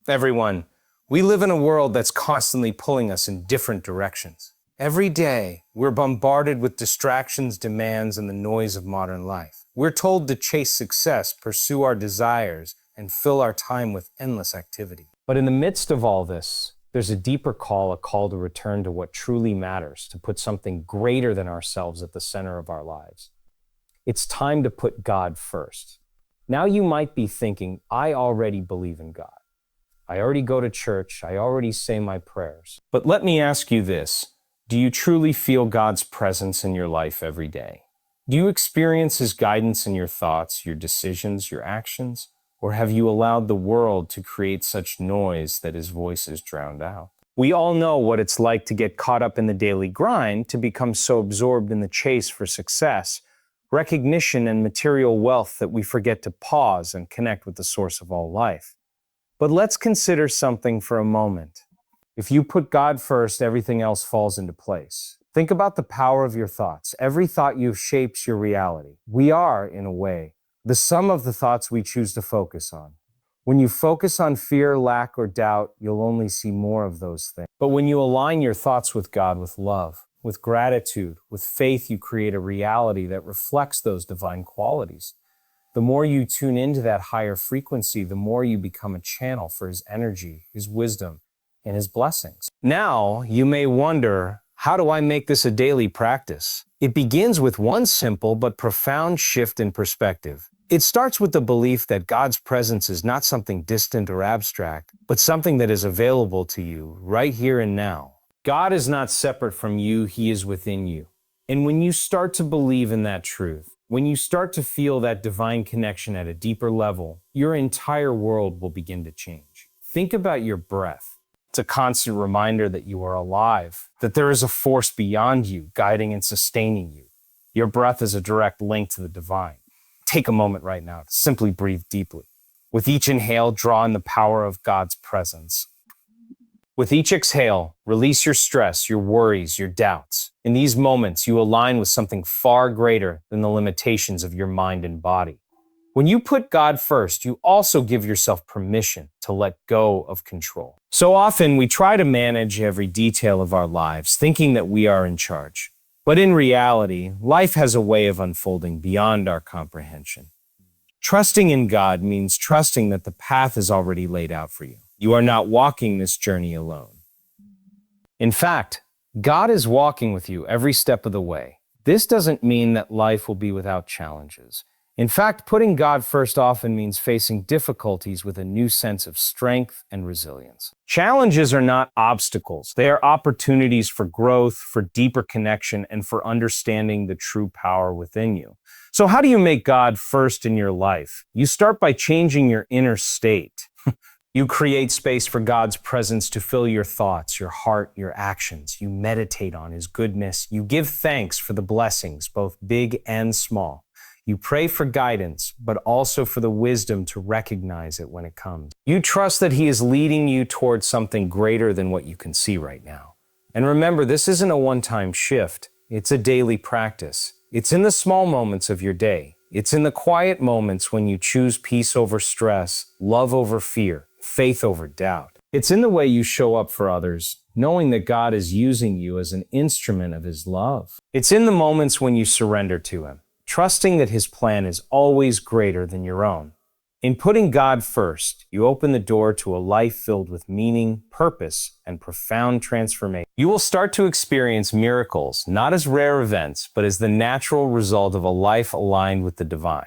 Everyone, we live in a world that's constantly pulling us in different directions. Every day, we're bombarded with distractions, demands, and the noise of modern life. We're told to chase success, pursue our desires, and fill our time with endless activity. But in the midst of all this, there's a deeper call, a call to return to what truly matters, to put something greater than ourselves at the center of our lives. It's time to put God first. Now you might be thinking, I already believe in God. I already go to church. I already say my prayers. But let me ask you this. Do you truly feel God's presence in your life every day? Do you experience His guidance in your thoughts, your decisions, your actions? Or have you allowed the world to create such noise that His voice is drowned out? We all know what it's like to get caught up in the daily grind, to become so absorbed in the chase for success, recognition, and material wealth that we forget to pause and connect with the source of all life. But let's consider something for a moment. If you put God first, everything else falls into place. Think about the power of your thoughts. Every thought you have shapes your reality. We are, in a way, the sum of the thoughts we choose to focus on. When you focus on fear, lack, or doubt, you'll only see more of those things. But when you align your thoughts with God, with love, with gratitude, with faith, you create a reality that reflects those divine qualities. The more you tune into that higher frequency, the more you become a channel for His energy, His wisdom, and His blessings. Now, you may wonder, how do I make this a daily practice? It begins with one simple but profound shift in perspective. It starts with the belief that God's presence is not something distant or abstract, but something that is available to you right here and now. God is not separate from you, He is within you. And when you start to believe in that truth, when you start to feel that divine connection at a deeper level, your entire world will begin to change. Think about your breath. It's a constant reminder that you are alive, that there is a force beyond you, guiding and sustaining you. Your breath is a direct link to the divine. Take a moment right now to simply breathe deeply. With each inhale, draw in the power of God's presence. With each exhale, release your stress, your worries, your doubts. In these moments, you align with something far greater than the limitations of your mind and body. When you put God first, you also give yourself permission to let go of control. So often, we try to manage every detail of our lives, thinking that we are in charge. But in reality, life has a way of unfolding beyond our comprehension. Trusting in God means trusting that the path is already laid out for you. You are not walking this journey alone. In fact, God is walking with you every step of the way. This doesn't mean that life will be without challenges. In fact, putting God first often means facing difficulties with a new sense of strength and resilience. Challenges are not obstacles. They are opportunities for growth, for deeper connection, and for understanding the true power within you. So how do you make God first in your life? You start by changing your inner state. You create space for God's presence to fill your thoughts, your heart, your actions. You meditate on His goodness. You give thanks for the blessings, both big and small. You pray for guidance, but also for the wisdom to recognize it when it comes. You trust that He is leading you towards something greater than what you can see right now. And remember, this isn't a one-time shift. It's a daily practice. It's in the small moments of your day. It's in the quiet moments when you choose peace over stress, love over fear, faith over doubt. It's in the way you show up for others, knowing that God is using you as an instrument of His love. It's in the moments when you surrender to Him, trusting that His plan is always greater than your own. In putting God first, you open the door to a life filled with meaning, purpose, and profound transformation. You will start to experience miracles, not as rare events, but as the natural result of a life aligned with the divine.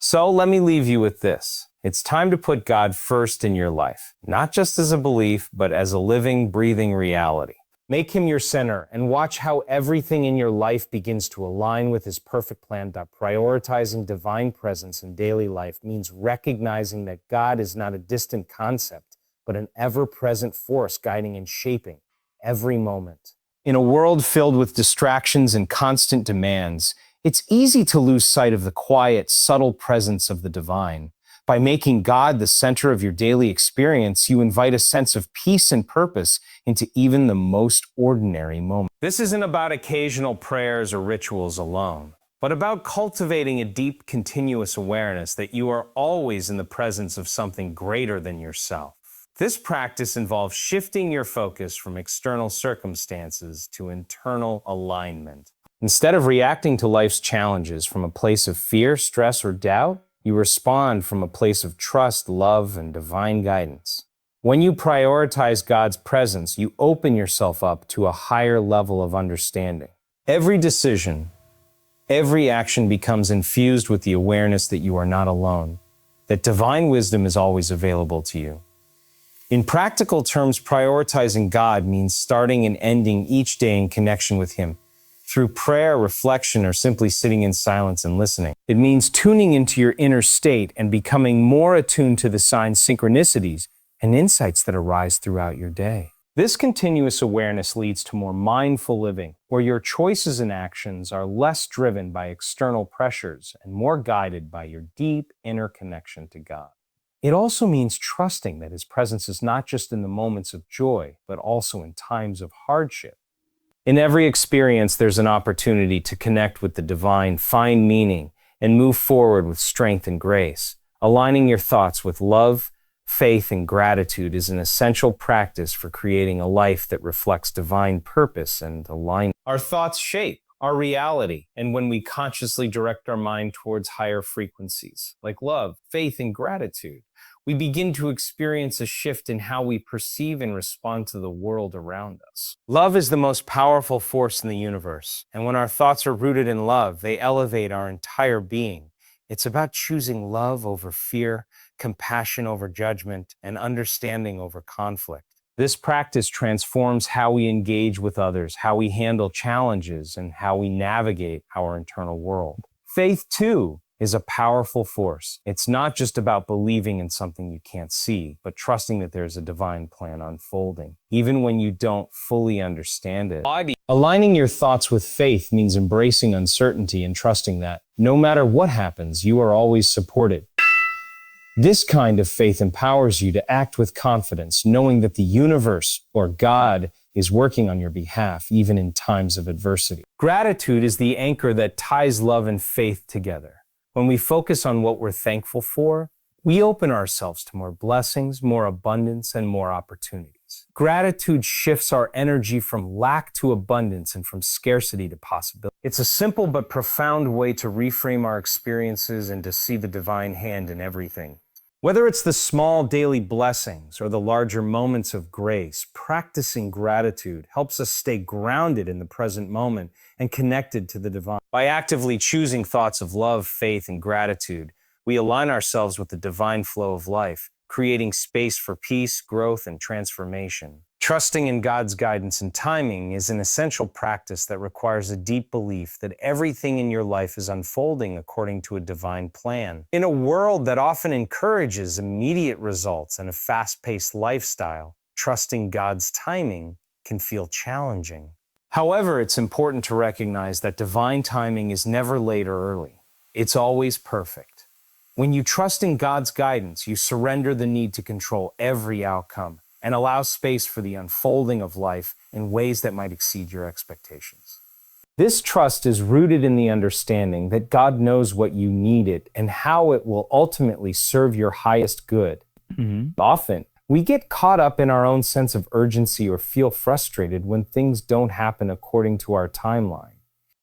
So let me leave you with this. It's time to put God first in your life, not just as a belief, but as a living, breathing reality. Make Him your center and watch how everything in your life begins to align with His perfect plan. Prioritizing divine presence in daily life means recognizing that God is not a distant concept, but an ever-present force guiding and shaping every moment. In a world filled with distractions and constant demands, it's easy to lose sight of the quiet, subtle presence of the divine. By making God the center of your daily experience, you invite a sense of peace and purpose into even the most ordinary moments. This isn't about occasional prayers or rituals alone, but about cultivating a deep, continuous awareness that you are always in the presence of something greater than yourself. This practice involves shifting your focus from external circumstances to internal alignment. Instead of reacting to life's challenges from a place of fear, stress, or doubt, you respond from a place of trust, love, and divine guidance. When you prioritize God's presence, you open yourself up to a higher level of understanding. Every decision, every action becomes infused with the awareness that you are not alone, that divine wisdom is always available to you. In practical terms, prioritizing God means starting and ending each day in connection with Him, through prayer, reflection, or simply sitting in silence and listening. It means tuning into your inner state and becoming more attuned to the signs, synchronicities, and insights that arise throughout your day. This continuous awareness leads to more mindful living, where your choices and actions are less driven by external pressures and more guided by your deep inner connection to God. It also means trusting that His presence is not just in the moments of joy, but also in times of hardship. In every experience, there's an opportunity to connect with the divine, find meaning, and move forward with strength and grace. Aligning your thoughts with love, faith, and gratitude is an essential practice for creating a life that reflects divine purpose and alignment. Our thoughts shape our reality, and when we consciously direct our mind towards higher frequencies, like love, faith, and gratitude, we begin to experience a shift in how we perceive and respond to the world around us. Love is the most powerful force in the universe, and when our thoughts are rooted in love, they elevate our entire being. It's about choosing love over fear, compassion over judgment, and understanding over conflict. This practice transforms how we engage with others, how we handle challenges, and how we navigate our internal world. Faith, too, is a powerful force. It's not just about believing in something you can't see, but trusting that there's a divine plan unfolding, even when you don't fully understand it. Aligning your thoughts with faith means embracing uncertainty and trusting that, no matter what happens, you are always supported. This kind of faith empowers you to act with confidence, knowing that the universe, or God, is working on your behalf, even in times of adversity. Gratitude is the anchor that ties love and faith together. When we focus on what we're thankful for, we open ourselves to more blessings, more abundance, and more opportunities. Gratitude shifts our energy from lack to abundance and from scarcity to possibility. It's a simple but profound way to reframe our experiences and to see the divine hand in everything. Whether it's the small daily blessings or the larger moments of grace, practicing gratitude helps us stay grounded in the present moment and connected to the divine. By actively choosing thoughts of love, faith, and gratitude, we align ourselves with the divine flow of life, creating space for peace, growth, and transformation. Trusting in God's guidance and timing is an essential practice that requires a deep belief that everything in your life is unfolding according to a divine plan. In a world that often encourages immediate results and a fast-paced lifestyle, trusting God's timing can feel challenging. However, it's important to recognize that divine timing is never late or early. It's always perfect. When you trust in God's guidance, you surrender the need to control every outcome and allow space for the unfolding of life in ways that might exceed your expectations. This trust is rooted in the understanding that God knows what you need and how it will ultimately serve your highest good. Often, we get caught up in our own sense of urgency or feel frustrated when things don't happen according to our timeline.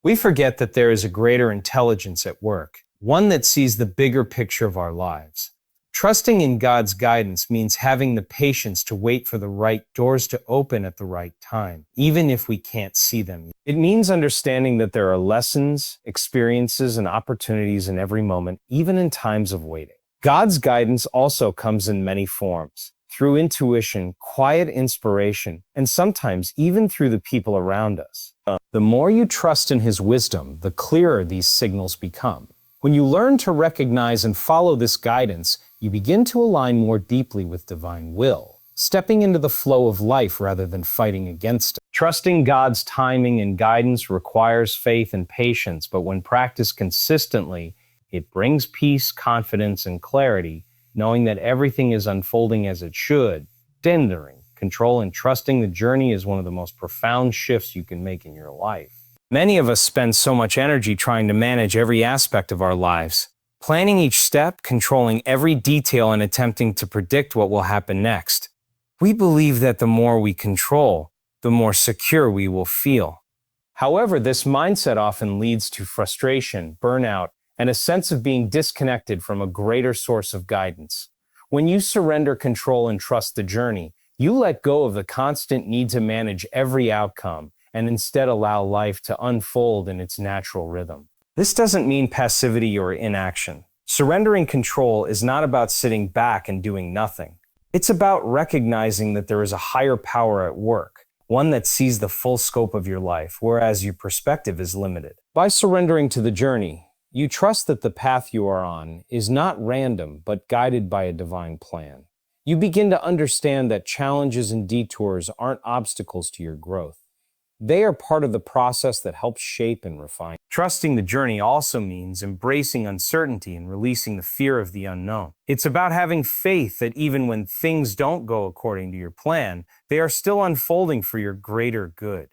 We forget that there is a greater intelligence at work, one that sees the bigger picture of our lives. Trusting in God's guidance means having the patience to wait for the right doors to open at the right time, even if we can't see them. It means understanding that there are lessons, experiences, and opportunities in every moment, even in times of waiting. God's guidance also comes in many forms, through intuition, quiet inspiration, and sometimes even through the people around us. The more you trust in His wisdom, the clearer these signals become. When you learn to recognize and follow this guidance, you begin to align more deeply with divine will, stepping into the flow of life rather than fighting against it. Trusting God's timing and guidance requires faith and patience, but when practiced consistently, it brings peace, confidence, and clarity, knowing that everything is unfolding as it should. Surrendering, control, and trusting the journey is one of the most profound shifts you can make in your life. Many of us spend so much energy trying to manage every aspect of our lives, planning each step, controlling every detail, and attempting to predict what will happen next. We believe that the more we control, the more secure we will feel. However, this mindset often leads to frustration, burnout, and a sense of being disconnected from a greater source of guidance. When you surrender control and trust the journey, you let go of the constant need to manage every outcome and instead allow life to unfold in its natural rhythm. This doesn't mean passivity or inaction. Surrendering control is not about sitting back and doing nothing. It's about recognizing that there is a higher power at work, one that sees the full scope of your life, whereas your perspective is limited. By surrendering to the journey, you trust that the path you are on is not random, but guided by a divine plan. You begin to understand that challenges and detours aren't obstacles to your growth. They are part of the process that helps shape and refine. Trusting the journey also means embracing uncertainty and releasing the fear of the unknown. It's about having faith that even when things don't go according to your plan, they are still unfolding for your greater good.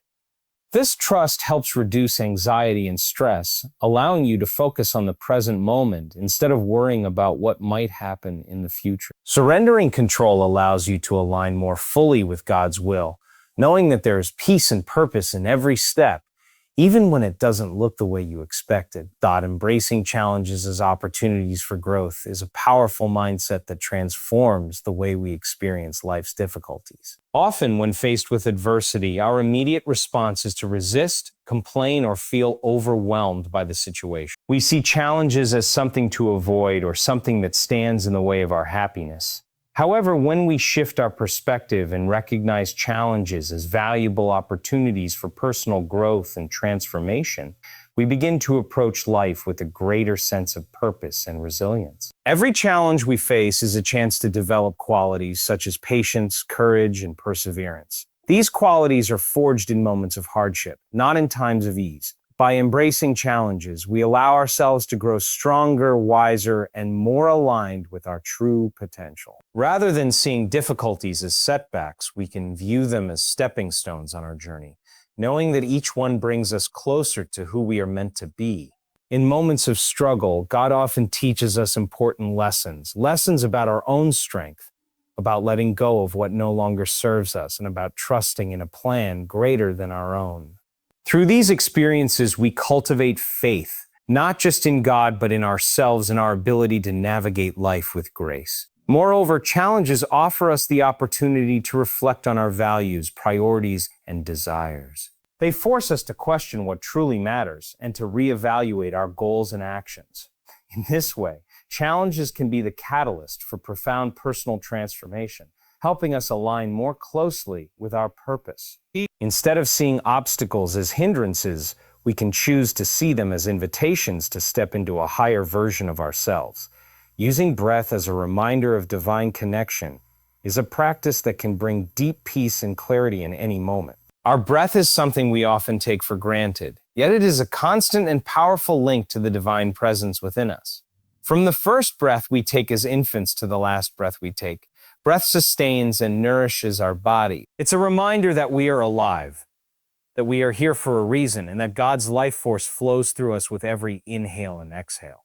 This trust helps reduce anxiety and stress, allowing you to focus on the present moment instead of worrying about what might happen in the future. Surrendering control allows you to align more fully with God's will, knowing that there is peace and purpose in every step, even when it doesn't look the way you expected. Embracing challenges as opportunities for growth is a powerful mindset that transforms the way we experience life's difficulties. Often, when faced with adversity, our immediate response is to resist, complain, or feel overwhelmed by the situation. We see challenges as something to avoid or something that stands in the way of our happiness. However, when we shift our perspective and recognize challenges as valuable opportunities for personal growth and transformation, we begin to approach life with a greater sense of purpose and resilience. Every challenge we face is a chance to develop qualities such as patience, courage, and perseverance. These qualities are forged in moments of hardship, not in times of ease. By embracing challenges, we allow ourselves to grow stronger, wiser, and more aligned with our true potential. Rather than seeing difficulties as setbacks, we can view them as stepping stones on our journey, knowing that each one brings us closer to who we are meant to be. In moments of struggle, God often teaches us important lessons about our own strength, about letting go of what no longer serves us, and about trusting in a plan greater than our own. Through these experiences, we cultivate faith, not just in God, but in ourselves and our ability to navigate life with grace. Moreover, challenges offer us the opportunity to reflect on our values, priorities, and desires. They force us to question what truly matters and to reevaluate our goals and actions. In this way, challenges can be the catalyst for profound personal transformation, helping us align more closely with our purpose. Instead of seeing obstacles as hindrances, we can choose to see them as invitations to step into a higher version of ourselves. Using breath as a reminder of divine connection is a practice that can bring deep peace and clarity in any moment. Our breath is something we often take for granted, yet it is a constant and powerful link to the divine presence within us. From the first breath we take as infants to the last breath we take, breath sustains and nourishes our body. It's a reminder that we are alive, that we are here for a reason, and that God's life force flows through us with every inhale and exhale.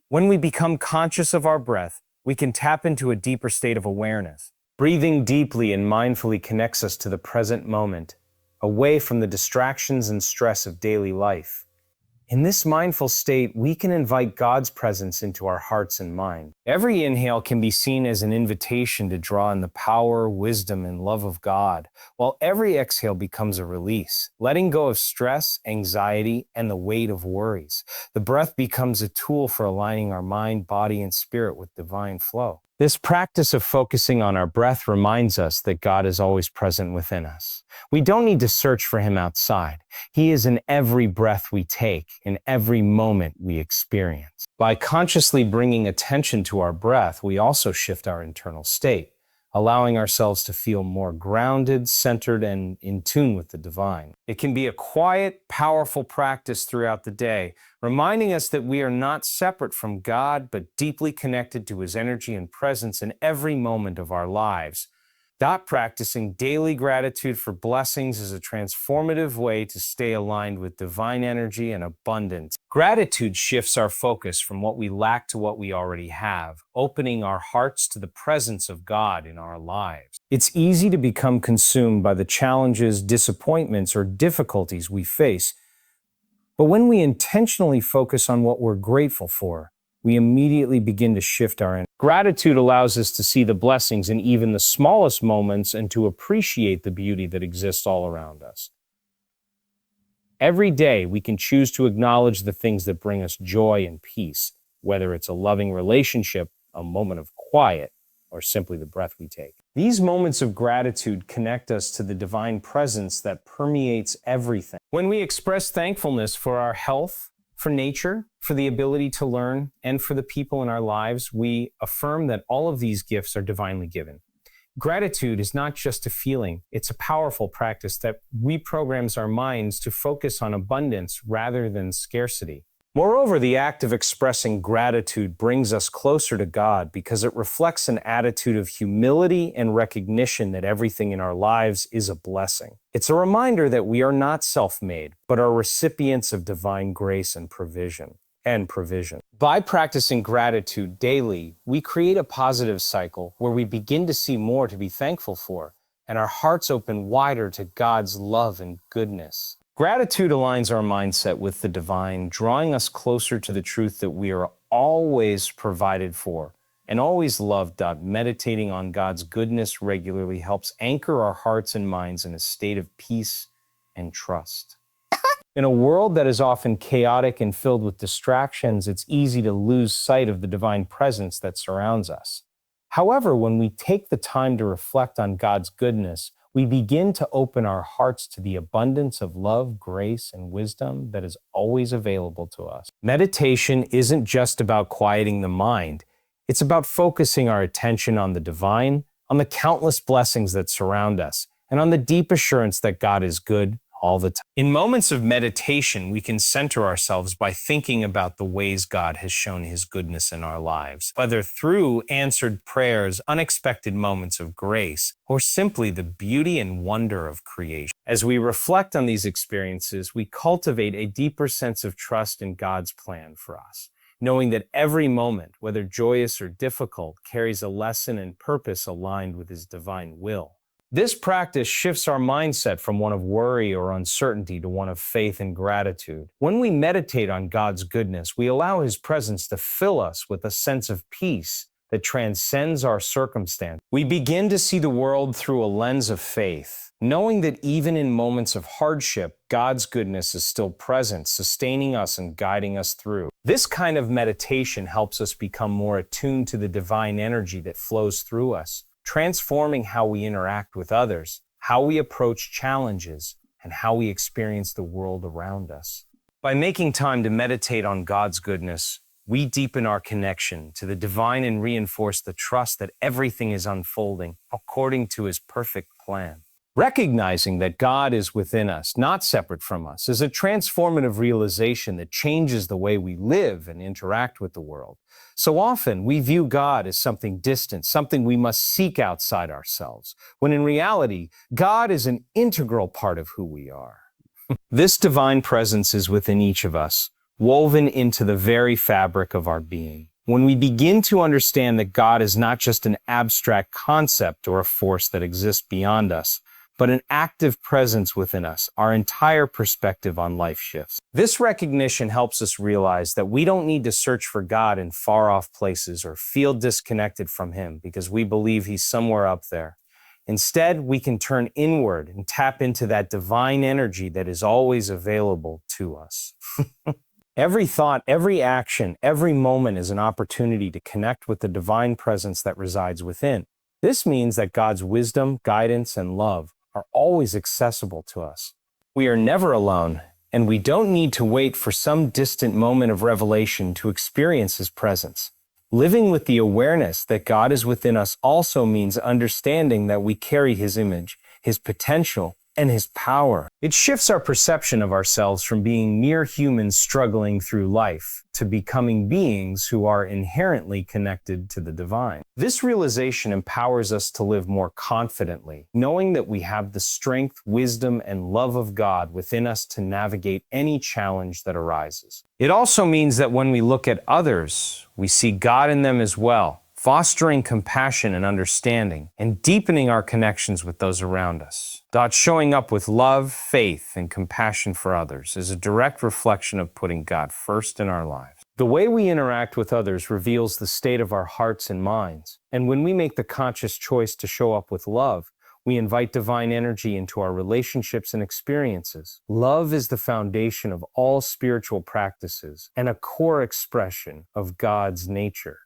When we become conscious of our breath, we can tap into a deeper state of awareness. Breathing deeply and mindfully connects us to the present moment, away from the distractions and stress of daily life. In this mindful state, we can invite God's presence into our hearts and mind. Every inhale can be seen as an invitation to draw in the power, wisdom, and love of God, while every exhale becomes a release, letting go of stress, anxiety, and the weight of worries. The breath becomes a tool for aligning our mind, body, and spirit with divine flow. This practice of focusing on our breath reminds us that God is always present within us. We don't need to search for Him outside. He is in every breath we take, in every moment we experience. By consciously bringing attention to our breath, we also shift our internal state, allowing ourselves to feel more grounded, centered, and in tune with the divine. It can be a quiet, powerful practice throughout the day, reminding us that we are not separate from God, but deeply connected to His energy and presence in every moment of our lives. Practicing daily gratitude for blessings is a transformative way to stay aligned with divine energy and abundance. Gratitude shifts our focus from what we lack to what we already have, opening our hearts to the presence of God in our lives. It's easy to become consumed by the challenges, disappointments, or difficulties we face, but when we intentionally focus on what we're grateful for, we immediately begin to shift our energy. Gratitude allows us to see the blessings in even the smallest moments and to appreciate the beauty that exists all around us. Every day, we can choose to acknowledge the things that bring us joy and peace, whether it's a loving relationship, a moment of quiet, or simply the breath we take. These moments of gratitude connect us to the divine presence that permeates everything. When we express thankfulness for our health, for nature, for the ability to learn, and for the people in our lives, we affirm that all of these gifts are divinely given. Gratitude is not just a feeling, it's a powerful practice that reprograms our minds to focus on abundance rather than scarcity. Moreover, the act of expressing gratitude brings us closer to God because it reflects an attitude of humility and recognition that everything in our lives is a blessing. It's a reminder that we are not self-made, but are recipients of divine grace and provision. By practicing gratitude daily, we create a positive cycle where we begin to see more to be thankful for, and our hearts open wider to God's love and goodness. Gratitude aligns our mindset with the divine, drawing us closer to the truth that we are always provided for and always loved. Meditating on God's goodness regularly helps anchor our hearts and minds in a state of peace and trust. In a world that is often chaotic and filled with distractions, it's easy to lose sight of the divine presence that surrounds us. However, when we take the time to reflect on God's goodness, we begin to open our hearts to the abundance of love, grace, and wisdom that is always available to us. Meditation isn't just about quieting the mind. It's about focusing our attention on the divine, on the countless blessings that surround us, and on the deep assurance that God is good all the time. In moments of meditation, we can center ourselves by thinking about the ways God has shown His goodness in our lives, whether through answered prayers, unexpected moments of grace, or simply the beauty and wonder of creation. As we reflect on these experiences, we cultivate a deeper sense of trust in God's plan for us, knowing that every moment, whether joyous or difficult, carries a lesson and purpose aligned with His divine will. This practice shifts our mindset from one of worry or uncertainty to one of faith and gratitude. When we meditate on God's goodness, we allow His presence to fill us with a sense of peace that transcends our circumstance. We begin to see the world through a lens of faith, knowing that even in moments of hardship, God's goodness is still present, sustaining us and guiding us through. This kind of meditation helps us become more attuned to the divine energy that flows through us, transforming how we interact with others, how we approach challenges, and how we experience the world around us. By making time to meditate on God's goodness, we deepen our connection to the divine and reinforce the trust that everything is unfolding according to His perfect plan. Recognizing that God is within us, not separate from us, is a transformative realization that changes the way we live and interact with the world. So often, we view God as something distant, something we must seek outside ourselves, when in reality, God is an integral part of who we are. This divine presence is within each of us, woven into the very fabric of our being. When we begin to understand that God is not just an abstract concept or a force that exists beyond us, but an active presence within us, our entire perspective on life shifts. This recognition helps us realize that we don't need to search for God in far-off places or feel disconnected from Him because we believe He's somewhere up there. Instead, we can turn inward and tap into that divine energy that is always available to us. Every thought, every action, every moment is an opportunity to connect with the divine presence that resides within. This means that God's wisdom, guidance, and love are always accessible to us. We are never alone, and we don't need to wait for some distant moment of revelation to experience His presence. Living with the awareness that God is within us also means understanding that we carry His image, His potential, and His power. It shifts our perception of ourselves from being mere humans struggling through life to becoming beings who are inherently connected to the divine. This realization empowers us to live more confidently, knowing that we have the strength, wisdom, and love of God within us to navigate any challenge that arises. It also means that when we look at others, we see God in them as well, fostering compassion and understanding, and deepening our connections with those around us. Showing up with love, faith, and compassion for others is a direct reflection of putting God first in our lives. The way we interact with others reveals the state of our hearts and minds, and when we make the conscious choice to show up with love, we invite divine energy into our relationships and experiences. Love is the foundation of all spiritual practices and a core expression of God's nature.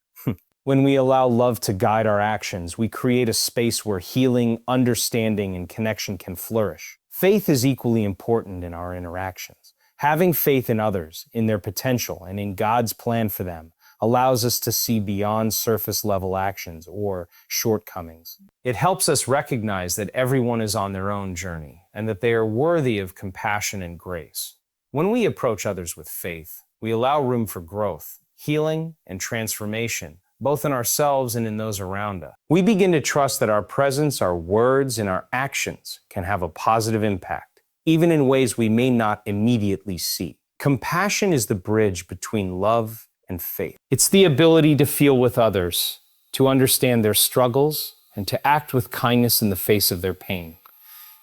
When we allow love to guide our actions, we create a space where healing, understanding, and connection can flourish. Faith is equally important in our interactions. Having faith in others, in their potential, and in God's plan for them allows us to see beyond surface-level actions or shortcomings. It helps us recognize that everyone is on their own journey and that they are worthy of compassion and grace. When we approach others with faith, we allow room for growth, healing, and transformation, both in ourselves and in those around us. We begin to trust that our presence, our words, and our actions can have a positive impact, even in ways we may not immediately see. Compassion is the bridge between love and faith. It's the ability to feel with others, to understand their struggles, and to act with kindness in the face of their pain.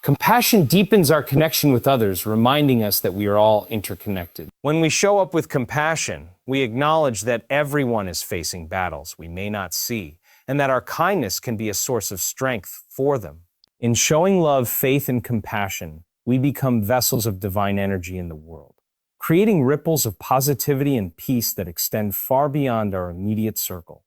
Compassion deepens our connection with others, reminding us that we are all interconnected. When we show up with compassion, we acknowledge that everyone is facing battles we may not see, and that our kindness can be a source of strength for them. In showing love, faith, and compassion, we become vessels of divine energy in the world, creating ripples of positivity and peace that extend far beyond our immediate circle.